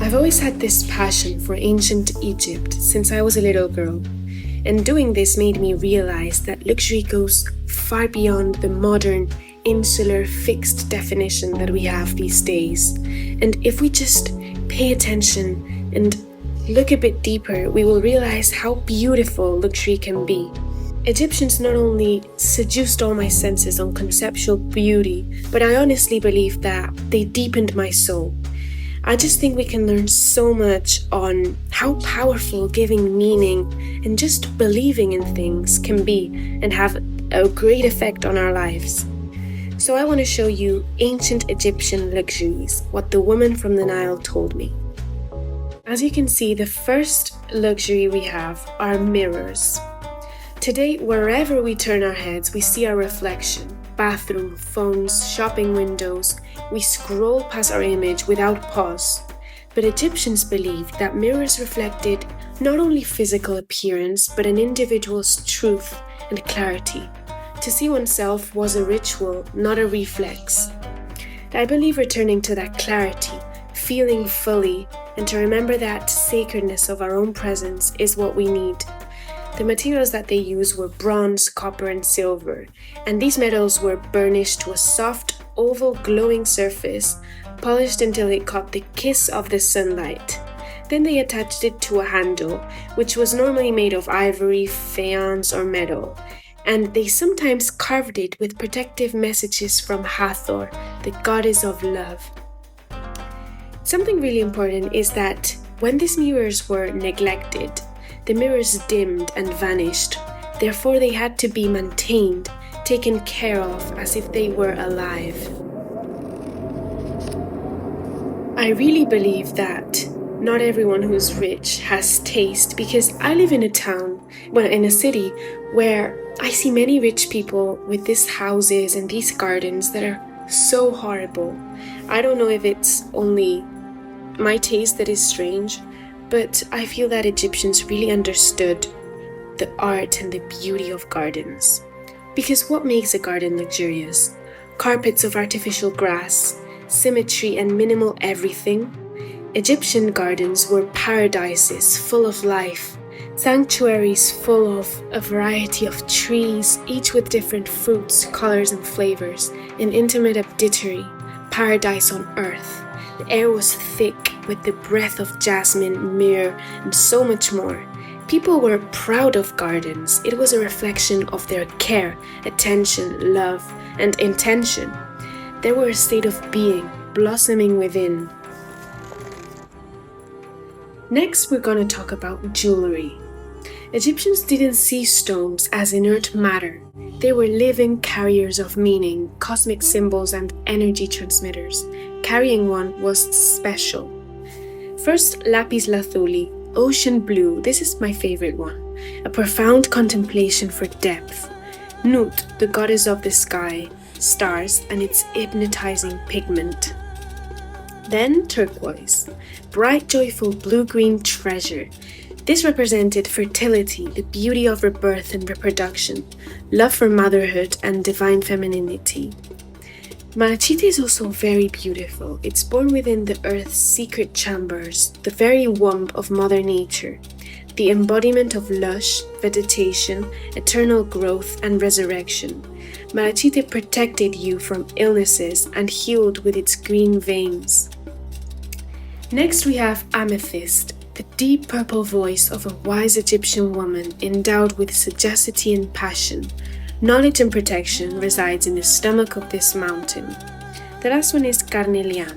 I've always had this passion for ancient Egypt since I was a little girl, and doing this made me realize that luxury goes far beyond the modern, insular, fixed definition that we have these days. And if we just pay attention and look a bit deeper, we will realize how beautiful luxury can be. Egyptians not only seduced all my senses on conceptual beauty, but I honestly believe that they deepened my soul. I just think we can learn so much on how powerful giving meaning and just believing in things can be and have a great effect on our lives. So I want to show you ancient Egyptian luxuries, what the woman from the Nile told me. As you can see, the first luxury we have are mirrors. Today, wherever we turn our heads, we see our reflection. Bathroom, phones, shopping windows, we scroll past our image without pause. But Egyptians believed that mirrors reflected not only physical appearance, but an individual's truth and clarity. To see oneself was a ritual, not a reflex. I believe returning to that clarity, feeling fully, and to remember that sacredness of our own presence is what we need. The materials that they used were bronze, copper, and silver, and these metals were burnished to a soft, oval, glowing surface, polished until it caught the kiss of the sunlight. Then they attached it to a handle, which was normally made of ivory, faience, or metal, and they sometimes carved it with protective messages from Hathor, the goddess of love. Something really important is that when these mirrors were neglected, the mirrors dimmed and vanished. Therefore, they had to be maintained, taken care of as if they were alive. I really believe that not everyone who's rich has taste, because I live in a city where I see many rich people with these houses and these gardens that are so horrible. I don't know if it's only my taste that is strange, but I feel that Egyptians really understood the art and the beauty of gardens. Because what makes a garden luxurious? Carpets of artificial grass, symmetry and minimal everything. Egyptian gardens were paradises full of life, sanctuaries full of a variety of trees, each with different fruits, colors and flavors, an intimate auditory, paradise on earth. The air was thick with the breath of jasmine, myrrh, and so much more. People were proud of gardens. It was a reflection of their care, attention, love, and intention. They were a state of being, blossoming within. Next, we're going to talk about jewelry. Egyptians didn't see stones as inert matter. They were living carriers of meaning, cosmic symbols, and energy transmitters. Carrying one was special. First, lapis lazuli, ocean blue. This is my favorite one. A profound contemplation for depth. Nut, the goddess of the sky, stars, and its hypnotizing pigment. Then turquoise, bright, joyful blue-green treasure. This represented fertility, the beauty of rebirth and reproduction, love for motherhood and divine femininity. Malachite is also very beautiful. It's born within the earth's secret chambers, the very womb of Mother Nature, the embodiment of lush vegetation, eternal growth, and resurrection. Malachite protected you from illnesses and healed with its green veins. Next, we have amethyst, the deep purple voice of a wise Egyptian woman endowed with sagacity and passion. Knowledge and protection resides in the stomach of this mountain. The last one is carnelian.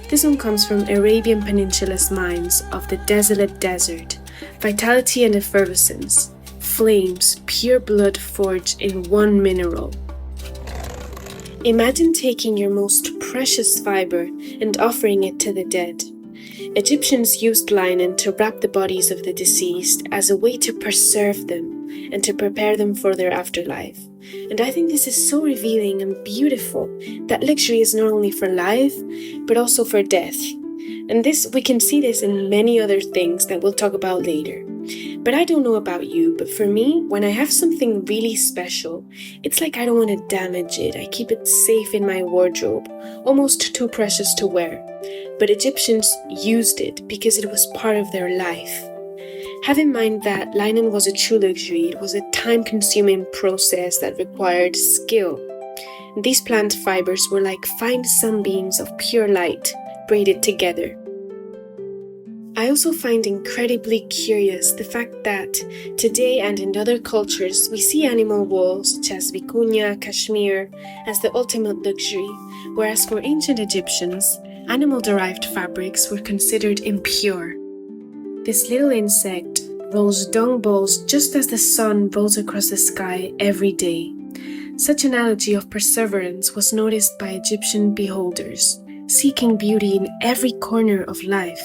This one comes from Arabian Peninsula's mines of the desolate desert. Vitality and effervescence. Flames, pure blood forged in one mineral. Imagine taking your most precious fiber and offering it to the dead. Egyptians used linen to wrap the bodies of the deceased as a way to preserve them and to prepare them for their afterlife. And I think this is so revealing and beautiful that luxury is not only for life, but also for death. And we can see this in many other things that we'll talk about later. But I don't know about you, but for me, when I have something really special, it's like I don't want to damage it. I keep it safe in my wardrobe, almost too precious to wear. But Egyptians used it because it was part of their life. Have in mind that linen was a true luxury. It was a time-consuming process that required skill. These plant fibers were like fine sunbeams of pure light, braided together. I also find incredibly curious the fact that today and in other cultures we see animal wool such as vicuña, cashmere as the ultimate luxury, whereas for ancient Egyptians, animal-derived fabrics were considered impure. This little insect rolls dung balls just as the sun rolls across the sky every day. Such analogy of perseverance was noticed by Egyptian beholders, seeking beauty in every corner of life.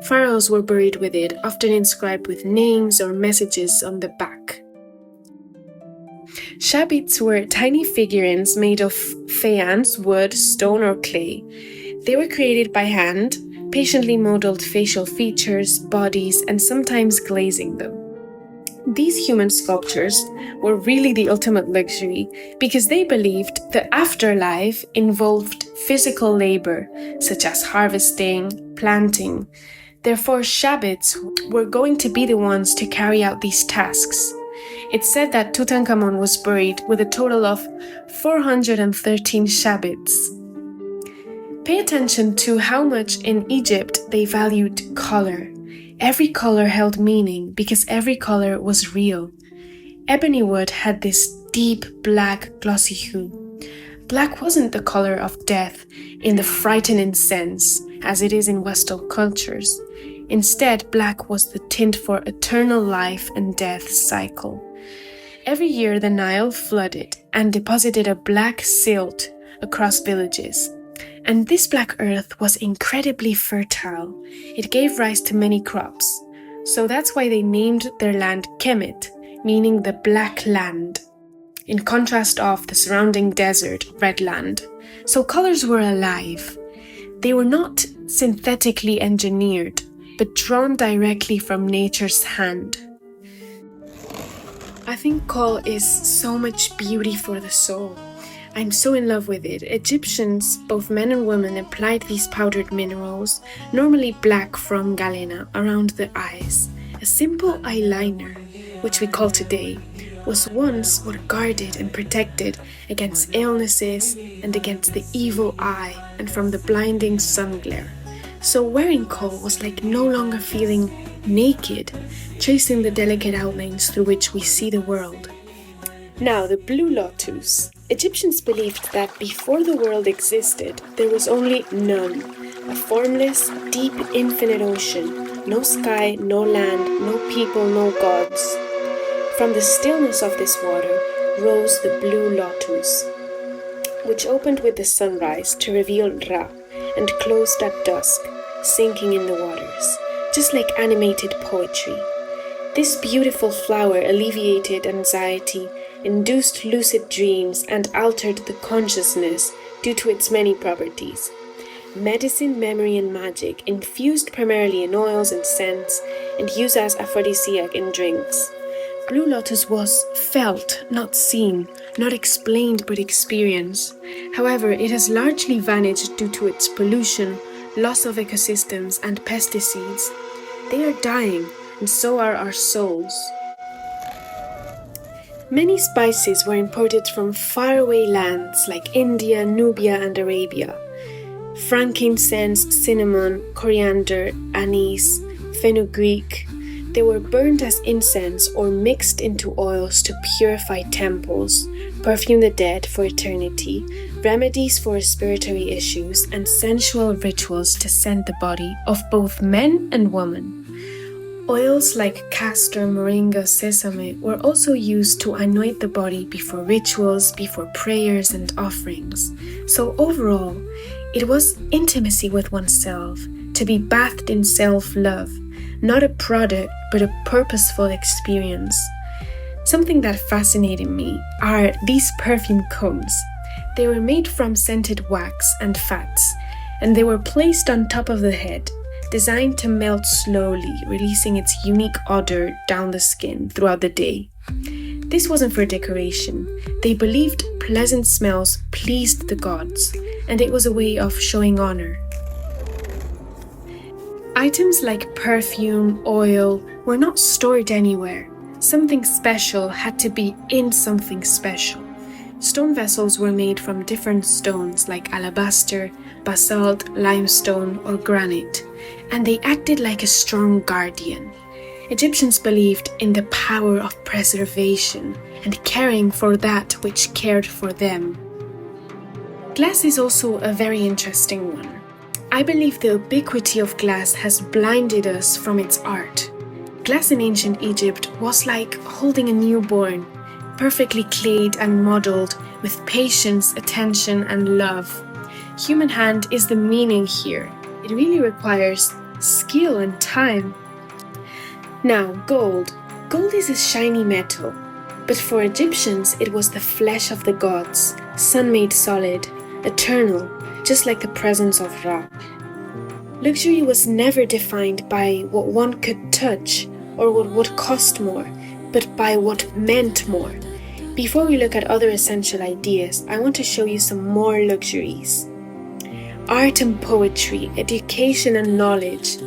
Pharaohs were buried with it, often inscribed with names or messages on the back. Shabits were tiny figurines made of faience, wood, stone, or clay. They were created by hand, patiently modeled facial features, bodies, and sometimes glazing them. These human sculptures were really the ultimate luxury because they believed the afterlife involved physical labor, such as harvesting, planting. Therefore, Shabits were going to be the ones to carry out these tasks. It's said that Tutankhamun was buried with a total of 413 Shabits. Pay attention to how much in Egypt they valued color. Every color held meaning because every color was real. Ebony wood had this deep black glossy hue. Black wasn't the color of death in the frightening sense as it is in Western cultures. Instead, black was the tint for eternal life and death cycle. Every year the Nile flooded and deposited a black silt across villages. And this black earth was incredibly fertile. It gave rise to many crops. So that's why they named their land Kemet, meaning the black land, in contrast of the surrounding desert, red land. So colors were alive. They were not synthetically engineered, but drawn directly from nature's hand. I think kohl is so much beauty for the soul. I'm so in love with it. Egyptians, both men and women, applied these powdered minerals, normally black from galena, around the eyes. A simple eyeliner, which we call today, was once what guarded and protected against illnesses and against the evil eye and from the blinding sun glare. So wearing kohl was like no longer feeling naked, tracing the delicate outlines through which we see the world. Now, the blue lotus. Egyptians believed that before the world existed, there was only none, a formless, deep, infinite ocean, no sky, no land, no people, no gods. From the stillness of this water rose the blue lotus, which opened with the sunrise to reveal Ra and closed at dusk, sinking in the waters, just like animated poetry. This beautiful flower alleviated anxiety, induced lucid dreams, and altered the consciousness due to its many properties. Medicine, memory, and magic, infused primarily in oils and scents, and used as aphrodisiac in drinks. Blue lotus was felt, not seen, not explained but experienced. However, it has largely vanished due to its pollution, loss of ecosystems, and pesticides. They are dying, and so are our souls. Many spices were imported from faraway lands like India, Nubia, and Arabia. Frankincense, cinnamon, coriander, anise, fenugreek. They were burned as incense or mixed into oils to purify temples, perfume the dead for eternity, remedies for respiratory issues, and sensual rituals to scent the body of both men and women. Oils like castor, moringa, sesame were also used to anoint the body before rituals, before prayers and offerings. So overall, it was intimacy with oneself, to be bathed in self-love, not a product but a purposeful experience. Something that fascinated me are these perfume cones. They were made from scented wax and fats, and they were placed on top of the head. designed to melt slowly, releasing its unique odor down the skin throughout the day. This wasn't for decoration. They believed pleasant smells pleased the gods, and it was a way of showing honor. Items like perfume, oil were not stored anywhere. Something special had to be in something special. Stone vessels were made from different stones like alabaster, basalt, limestone, or granite, and they acted like a strong guardian. Egyptians believed in the power of preservation and caring for that which cared for them. Glass is also a very interesting one. I believe the ubiquity of glass has blinded us from its art. Glass in ancient Egypt was like holding a newborn, perfectly clayed and modeled with patience, attention, and love. Human hand is the meaning here. It really requires skill and time. Now, gold. Gold is a shiny metal, but for Egyptians it was the flesh of the gods, sun-made solid, eternal, just like the presence of Ra. Luxury was never defined by what one could touch or what would cost more, but by what meant more. Before we look at other essential ideas, I want to show you some more luxuries. Art and poetry, education and knowledge,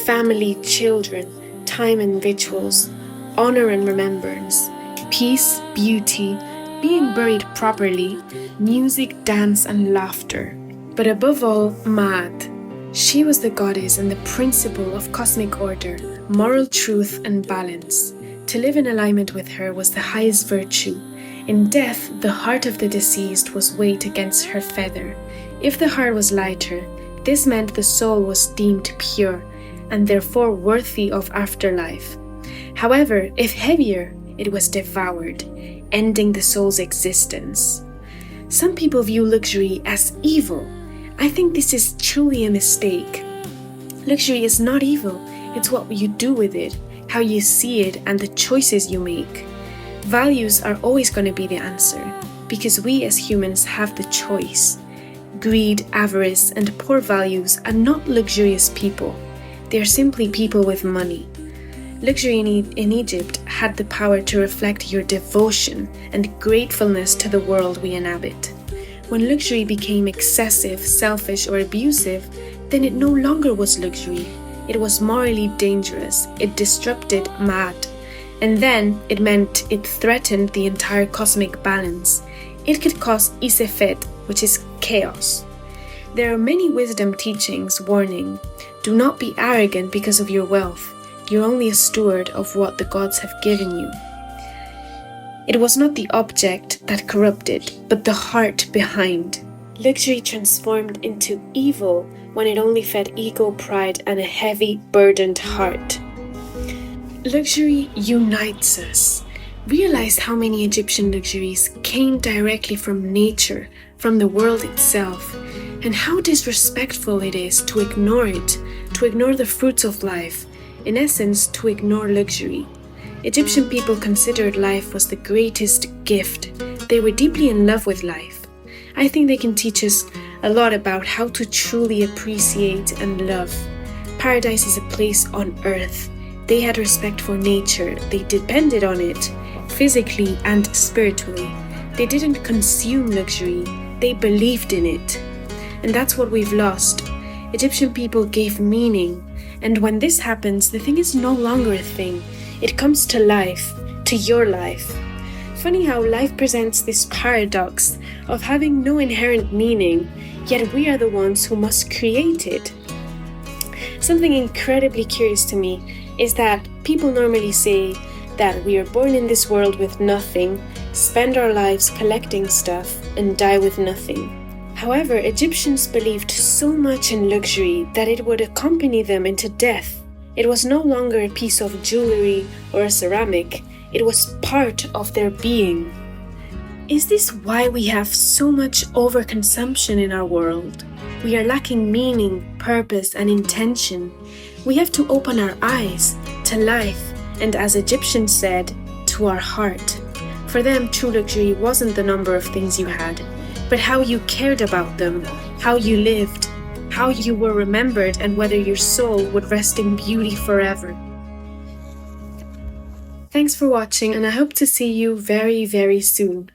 family, children, time and rituals, honor and remembrance, peace, beauty, being buried properly, music, dance, and laughter. But above all, Maat. She was the goddess and the principle of cosmic order, moral truth, and balance. To live in alignment with her was the highest virtue. In death, the heart of the deceased was weighed against her feather. If the heart was lighter, this meant the soul was deemed pure and therefore worthy of afterlife. However, if heavier, it was devoured, ending the soul's existence. Some people view luxury as evil. I think this is truly a mistake. Luxury is not evil, it's what you do with it, how you see it, and the choices you make. Values are always going to be the answer, because we as humans have the choice. Greed, avarice, and poor values are not luxurious people. They are simply people with money. Luxury in Egypt had the power to reflect your devotion and gratefulness to the world we inhabit. When luxury became excessive, selfish, or abusive, then it no longer was luxury. It was morally dangerous. It disrupted Maat. And then it meant it threatened the entire cosmic balance. It could cause Isefet, which is chaos. There are many wisdom teachings warning, do not be arrogant because of your wealth. You're only a steward of what the gods have given you. It was not the object that corrupted, but the heart behind. Luxury transformed into evil when it only fed ego, pride, and a heavy, burdened heart. Luxury unites us. Realize how many Egyptian luxuries came directly from nature, from the world itself, and how disrespectful it is to ignore it, to ignore the fruits of life, in essence, to ignore luxury. Egyptian people considered life was the greatest gift. They were deeply in love with life. I think they can teach us a lot about how to truly appreciate and love. Paradise is a place on earth. They had respect for nature. They depended on it, physically and spiritually. They didn't consume luxury. They believed in it. And that's what we've lost. Egyptian people gave meaning. And when this happens, the thing is no longer a thing. It comes to life, to your life. Funny how life presents this paradox of having no inherent meaning, yet we are the ones who must create it. Something incredibly curious to me is that people normally say that we are born in this world with nothing, spend our lives collecting stuff, and die with nothing. However, Egyptians believed so much in luxury that it would accompany them into death. It was no longer a piece of jewelry or a ceramic, it was part of their being. Is this why we have so much overconsumption in our world? We are lacking meaning, purpose, and intention. We have to open our eyes to life, and as Egyptians said, to our heart. For them, true luxury wasn't the number of things you had, but how you cared about them, how you lived, how you were remembered, and whether your soul would rest in beauty forever. Thanks for watching, and I hope to see you very, very soon.